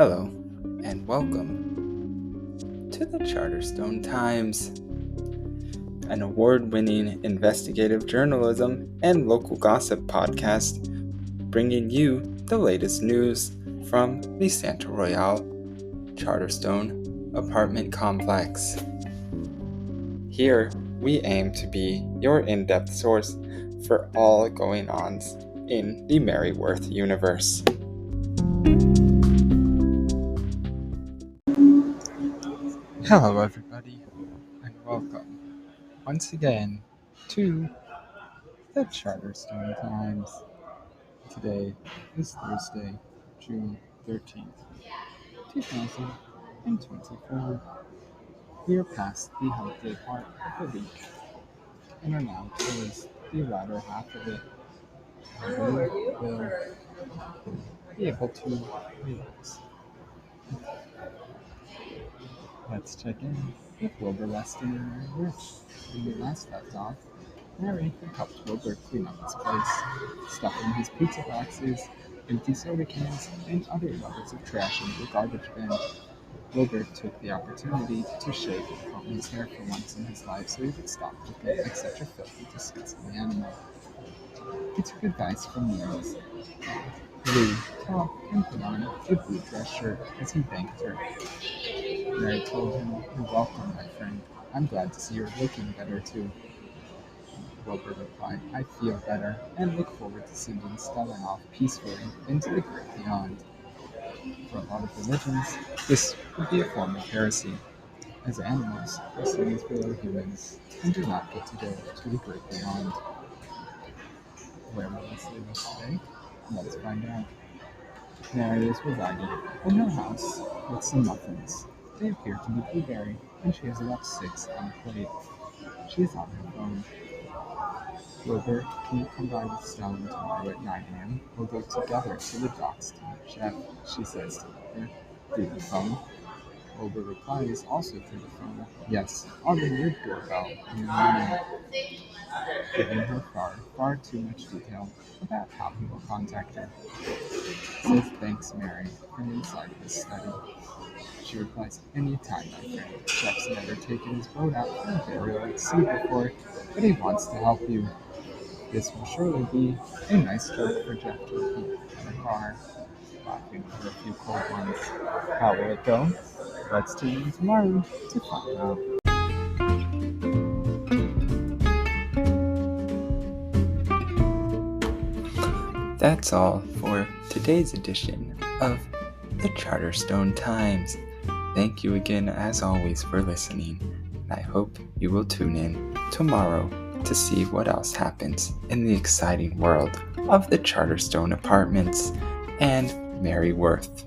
Hello, and welcome to the Charterstone Times, an award-winning investigative journalism and local gossip podcast, bringing you the latest news from the Santa Royale Charterstone apartment complex. Here, we aim to be your in-depth source for all going-ons in the Merryworth universe. Hello everybody, and welcome once again to the Charterstone Times. Today is Thursday, June 13th, 2024. We are past the hump day part of the week and are now towards the latter half of it. We will be able to relax. Let's check in with Wilbur Weston and Merryworth. When we last left off, Mary had helped Wilbur clean up his place, stuffing his pizza boxes, empty soda cans, and other loads of trash into the garbage bin. Wilbur took the opportunity to shave and comb his hair for once in his life so he would stop looking like such a filthy, disgusting animal. He took advice from Mary's blue top and put on a blue dress shirt as he thanked her. Mary told him, "You're welcome, my friend. I'm glad to see you're looking better, too." Wilbur replied, "I feel better, and look forward to sending Stella off peacefully into the great beyond." For a lot of religions, this would be a form of heresy. As animals, we stand below humans, and do not get to go to the great beyond. Where will this lead us today? Let's find out. Mary is residing in her house with some muffins. They appear to be blueberry, and she has about 6 on a plate. She is on her phone. "Wilbur, can you come by with Stella tomorrow at 9 a.m.? We'll go together to the docks to meet Chef," she says to Wilbur through the phone. Wilbur replies, also through the phone, "Yes, I'll ring your doorbell in the morning," giving her far too much detail about how he will contact her. Says, "Thanks, Mary," from inside his study. She replies, "Anytime, my friend. Chef's never taken his boat out for a burial at sea before, but he wants to help you. This will surely be a nice joke for Jeff to repeat in the car," laughing over a few cold ones. How will it go? Let's tune in tomorrow to find out. That's all for today's edition of the Charterstone Times. Thank you again, as always, for listening, and I hope you will tune in tomorrow to see what else happens in the exciting world of the Charterstone Apartments and Merryworth.